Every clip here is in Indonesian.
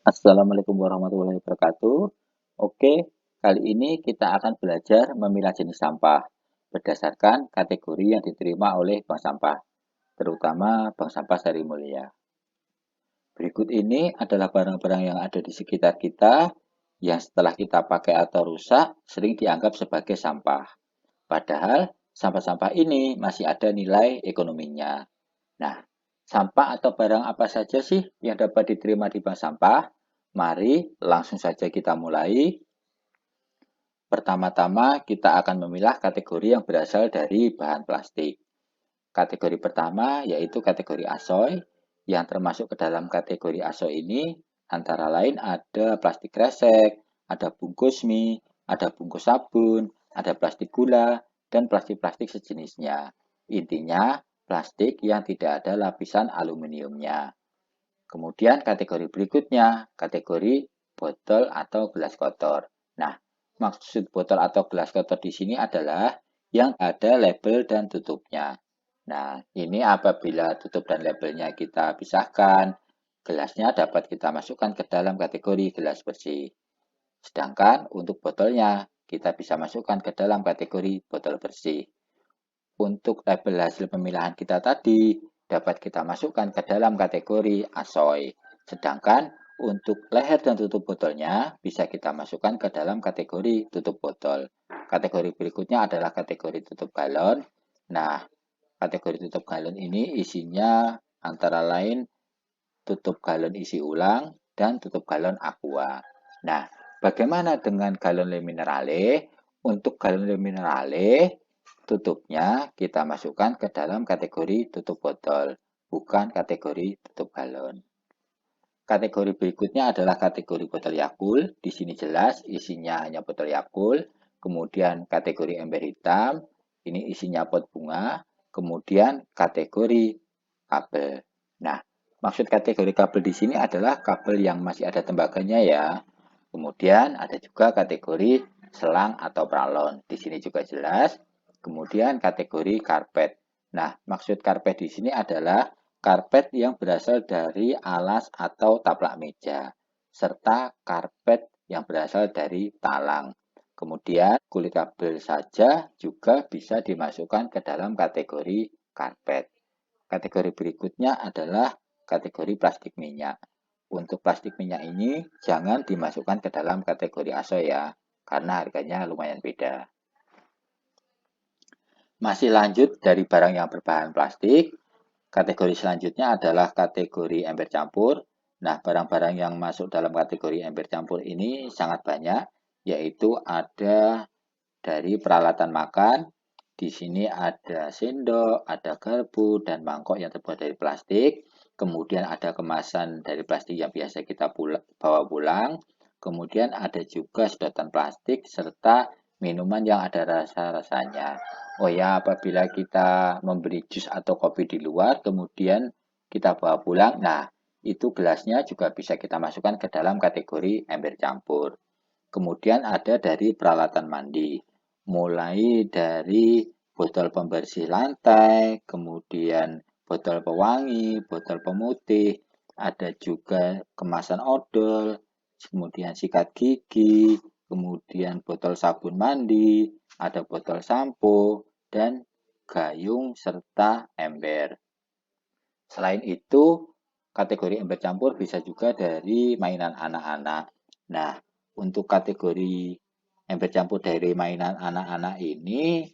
Assalamualaikum warahmatullahi wabarakatuh. Oke, kali ini kita akan belajar memilah jenis sampah berdasarkan kategori yang diterima oleh bank sampah, terutama bank sampah Sari Mulia. Berikut ini adalah barang-barang yang ada di sekitar kita yang setelah kita pakai atau rusak sering dianggap sebagai sampah. Padahal sampah-sampah ini masih ada nilai ekonominya. Nah, sampah atau barang apa saja sih yang dapat diterima di bank sampah? Mari langsung saja kita mulai. Pertama-tama kita akan memilah kategori yang berasal dari bahan plastik. Kategori pertama yaitu kategori asoy, yang termasuk ke dalam kategori asoy ini antara lain ada plastik kresek, ada bungkus mie, ada bungkus sabun, ada plastik gula, dan plastik-plastik sejenisnya. Intinya, plastik yang tidak ada lapisan aluminiumnya. Kemudian kategori berikutnya, kategori botol atau gelas kotor. Nah, maksud botol atau gelas kotor di sini adalah yang ada label dan tutupnya. Nah, ini apabila tutup dan labelnya kita pisahkan, gelasnya dapat kita masukkan ke dalam kategori gelas bersih. Sedangkan untuk botolnya, kita bisa masukkan ke dalam kategori botol bersih. Untuk label hasil pemilahan kita tadi dapat kita masukkan ke dalam kategori asoy. Sedangkan untuk leher dan tutup botolnya bisa kita masukkan ke dalam kategori tutup botol. Kategori berikutnya adalah kategori tutup galon. Nah, kategori tutup galon ini isinya antara lain tutup galon isi ulang dan tutup galon aqua. Nah, bagaimana dengan galon le minerale? Untuk galon le minerale, tutupnya kita masukkan ke dalam kategori tutup botol, bukan kategori tutup galon. Kategori berikutnya adalah kategori botol Yakult. Di sini jelas isinya hanya botol Yakult. Kemudian kategori ember hitam, ini isinya pot bunga. Kemudian kategori kabel. Nah, maksud kategori kabel di sini adalah kabel yang masih ada tembaganya ya. Kemudian ada juga kategori selang atau pralon. Di sini juga jelas. Kemudian kategori karpet. Nah, maksud karpet di sini adalah karpet yang berasal dari alas atau taplak meja, serta karpet yang berasal dari talang. Kemudian kulit kabel saja juga bisa dimasukkan ke dalam kategori karpet. Kategori berikutnya adalah kategori plastik minyak. Untuk plastik minyak ini jangan dimasukkan ke dalam kategori ASO ya, karena harganya lumayan beda. Masih lanjut dari barang yang berbahan plastik, kategori selanjutnya adalah kategori ember campur. Nah, barang-barang yang masuk dalam kategori ember campur ini sangat banyak, yaitu ada dari peralatan makan. Di sini ada sendok, ada garpu, dan mangkok yang terbuat dari plastik. Kemudian ada kemasan dari plastik yang biasa kita bawa pulang. Kemudian ada juga sedotan plastik serta minuman yang ada rasa-rasanya. Oh ya, apabila kita membeli jus atau kopi di luar, kemudian kita bawa pulang, nah itu gelasnya juga bisa kita masukkan ke dalam kategori ember campur. Kemudian ada dari peralatan mandi, mulai dari botol pembersih lantai, kemudian botol pewangi, botol pemutih, ada juga kemasan odol, kemudian sikat gigi, kemudian botol sabun mandi, ada botol sampo, dan gayung serta ember. Selain itu, kategori ember campur bisa juga dari mainan anak-anak. Nah, untuk kategori ember campur dari mainan anak-anak ini,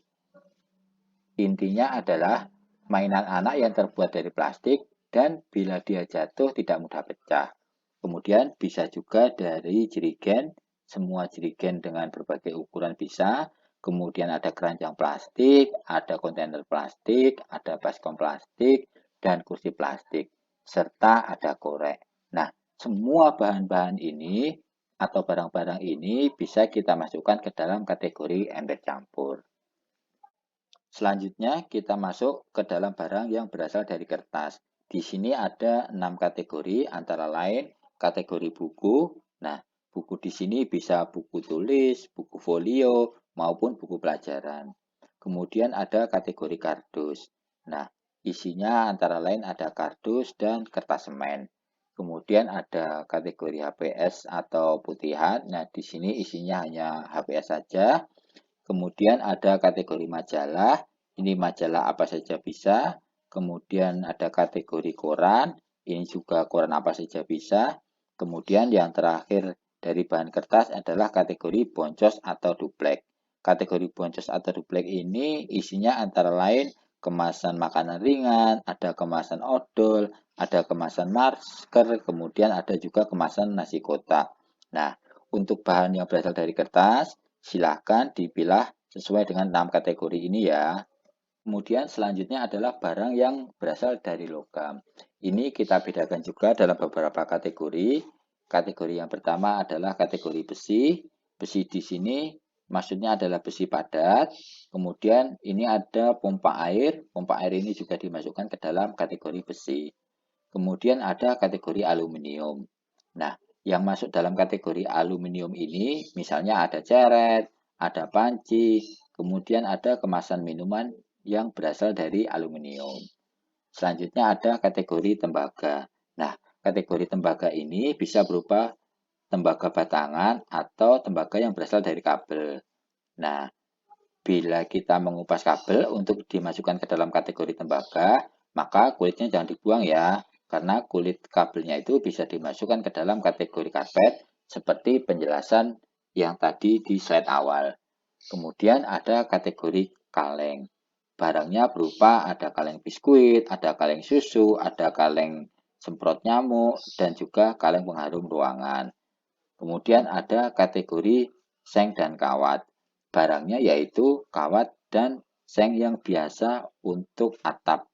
intinya adalah mainan anak yang terbuat dari plastik dan bila dia jatuh tidak mudah pecah. Kemudian bisa juga dari jerigen, semua jerigen dengan berbagai ukuran bisa. Kemudian ada keranjang plastik, ada kontainer plastik, ada baskom plastik, dan kursi plastik, serta ada korek. Nah, semua bahan-bahan ini atau barang-barang ini bisa kita masukkan ke dalam kategori ember campur. Selanjutnya kita masuk ke dalam barang yang berasal dari kertas. Di sini ada 6 kategori antara lain kategori buku. Nah, buku di sini bisa buku tulis, buku folio, maupun buku pelajaran. Kemudian ada kategori kardus. Nah, isinya antara lain ada kardus dan kertas semen. Kemudian ada kategori HPS atau putihan. Nah, di sini isinya hanya HPS saja. Kemudian ada kategori majalah. Ini majalah apa saja bisa. Kemudian ada kategori koran. Ini juga koran apa saja bisa. Kemudian yang terakhir dari bahan kertas adalah kategori boncos atau duplek. Kategori boncos atau duplek ini isinya antara lain kemasan makanan ringan, ada kemasan odol, ada kemasan masker, kemudian ada juga kemasan nasi kotak. Nah, untuk bahan yang berasal dari kertas, silakan dipilah sesuai dengan 6 kategori ini ya. Kemudian selanjutnya adalah barang yang berasal dari logam. Ini kita bedakan juga dalam beberapa kategori. Kategori yang pertama adalah kategori besi. Besi di sini maksudnya adalah besi padat. Kemudian ini ada pompa air. Pompa air ini juga dimasukkan ke dalam kategori besi. Kemudian ada kategori aluminium. Nah, yang masuk dalam kategori aluminium ini misalnya ada ceret, ada panci, kemudian ada kemasan minuman yang berasal dari aluminium. Selanjutnya ada kategori tembaga. Nah, kategori tembaga ini bisa berupa tembaga batangan atau tembaga yang berasal dari kabel. Nah, bila kita mengupas kabel untuk dimasukkan ke dalam kategori tembaga, maka kulitnya jangan dibuang ya, karena kulit kabelnya itu bisa dimasukkan ke dalam kategori karpet seperti penjelasan yang tadi di slide awal. Kemudian ada kategori kaleng. Barangnya berupa ada kaleng biskuit, ada kaleng susu, ada kaleng semprot nyamuk, dan juga kaleng pengharum ruangan. Kemudian ada kategori seng dan kawat. Barangnya yaitu kawat dan seng yang biasa untuk atap.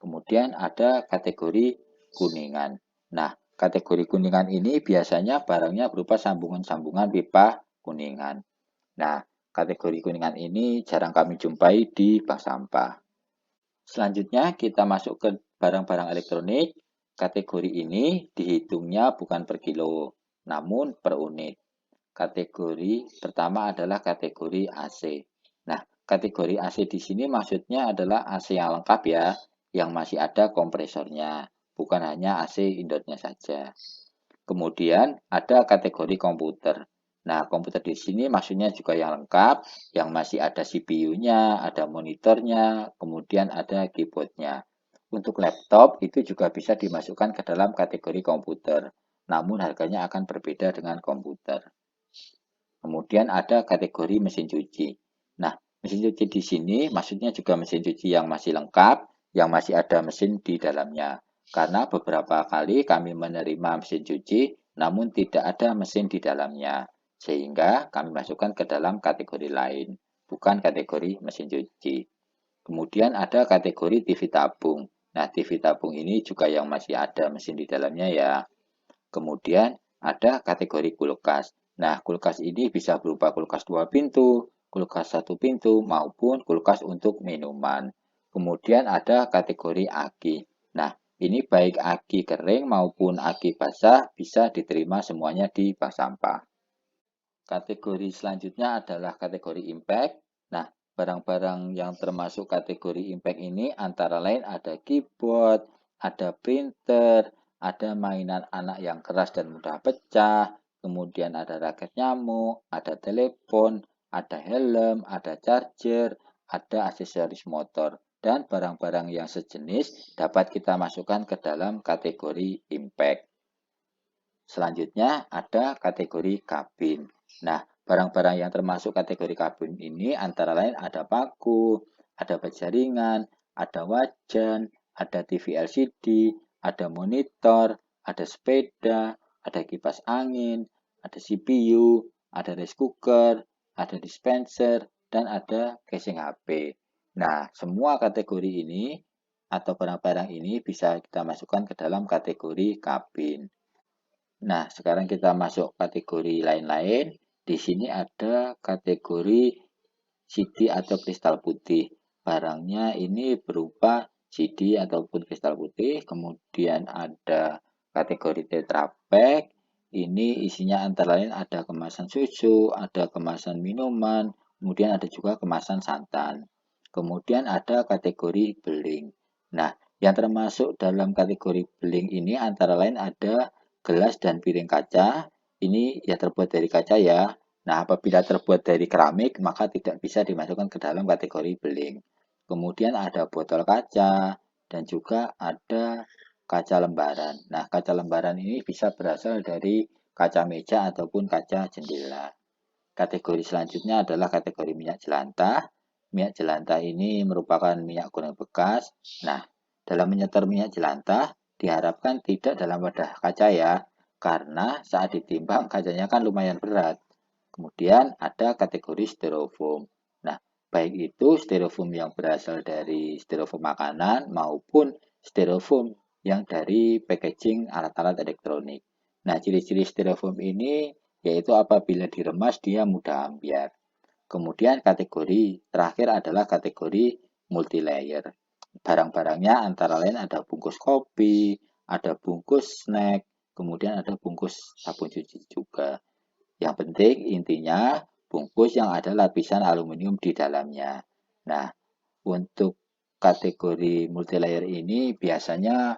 Kemudian ada kategori kuningan. Nah, kategori kuningan ini biasanya barangnya berupa sambungan-sambungan pipa kuningan. Nah, kategori kuningan ini jarang kami jumpai di bank sampah. Selanjutnya kita masuk ke barang-barang elektronik. Kategori ini dihitungnya bukan per kilo, namun per unit. Kategori pertama adalah kategori AC. Nah, kategori AC di sini maksudnya adalah AC yang lengkap ya, yang masih ada kompresornya, bukan hanya AC indoornya saja. Kemudian ada kategori komputer. Nah, komputer di sini maksudnya juga yang lengkap, yang masih ada CPU-nya, ada monitornya, kemudian ada keyboardnya. Untuk laptop itu juga bisa dimasukkan ke dalam kategori komputer, namun harganya akan berbeda dengan komputer. Kemudian ada kategori mesin cuci. Nah, mesin cuci di sini maksudnya juga mesin cuci yang masih lengkap, yang masih ada mesin di dalamnya. Karena beberapa kali kami menerima mesin cuci, namun tidak ada mesin di dalamnya. Sehingga kami masukkan ke dalam kategori lain, bukan kategori mesin cuci. Kemudian ada kategori TV tabung. Nah, TV tabung ini juga yang masih ada mesin di dalamnya ya. Kemudian ada kategori kulkas. Nah, kulkas ini bisa berupa kulkas 2 pintu, kulkas 1 pintu, maupun kulkas untuk minuman. Kemudian ada kategori aki. Nah, ini baik aki kering maupun aki basah bisa diterima semuanya di bank sampah. Kategori selanjutnya adalah kategori impact. Nah, barang-barang yang termasuk kategori impact ini antara lain ada keyboard, ada printer, ada mainan anak yang keras dan mudah pecah, kemudian ada raket nyamuk, ada telepon, ada helm, ada charger, ada aksesoris motor, dan barang-barang yang sejenis dapat kita masukkan ke dalam kategori impact. Selanjutnya ada kategori kabin. Nah, barang-barang yang termasuk kategori kabin ini antara lain ada paku, ada baja ringan, ada wajan, ada TV LCD, ada monitor, ada sepeda, ada kipas angin, ada CPU, ada rice cooker, ada dispenser, dan ada casing HP. Nah, semua kategori ini atau barang-barang ini bisa kita masukkan ke dalam kategori kabin. Nah, sekarang kita masuk kategori lain-lain. Di sini ada kategori CD atau kristal putih. Barangnya ini berupa CD ataupun kristal putih. Kemudian ada kategori Tetra Pak. Ini isinya antara lain ada kemasan susu, ada kemasan minuman, kemudian ada juga kemasan santan. Kemudian ada kategori beling. Nah, Yang termasuk dalam kategori beling ini antara lain ada gelas dan piring kaca. Ini ya terbuat dari kaca ya. Nah, apabila terbuat dari keramik, maka tidak bisa dimasukkan ke dalam kategori beling. Kemudian ada botol kaca dan juga ada kaca lembaran. Nah, kaca lembaran ini bisa berasal dari kaca meja ataupun kaca jendela. Kategori selanjutnya adalah kategori minyak jelantah. Minyak jelantah ini merupakan minyak goreng bekas. Nah, dalam menyetor minyak jelantah diharapkan tidak dalam wadah kaca ya, karena saat ditimbang kacanya kan lumayan berat. Kemudian ada kategori styrofoam. Nah, baik itu styrofoam yang berasal dari styrofoam makanan maupun styrofoam yang dari packaging alat-alat elektronik. Nah, ciri-ciri styrofoam ini yaitu apabila diremas dia mudah ambyar. Kemudian kategori terakhir adalah kategori multilayer. Barang-barangnya antara lain ada bungkus kopi, ada bungkus snack, kemudian ada bungkus sabun cuci juga. Yang penting intinya bungkus yang ada lapisan aluminium di dalamnya. Nah, untuk kategori multilayer ini biasanya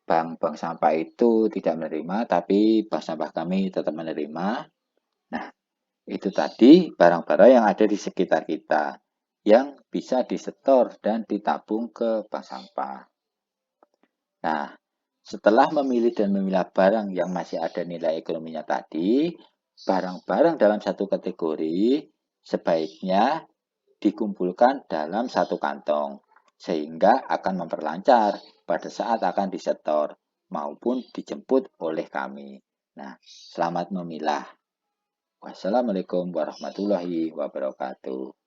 bank sampah itu tidak menerima, tapi bank sampah kami tetap menerima. Nah, itu tadi barang-barang yang ada di sekitar kita yang bisa disetor dan ditabung ke bank sampah. Nah, setelah memilih dan memilah barang yang masih ada nilai ekonominya tadi, barang-barang dalam satu kategori sebaiknya dikumpulkan dalam satu kantong, sehingga akan memperlancar pada saat akan disetor maupun dijemput oleh kami. Nah, selamat memilah. Wassalamualaikum warahmatullahi wabarakatuh.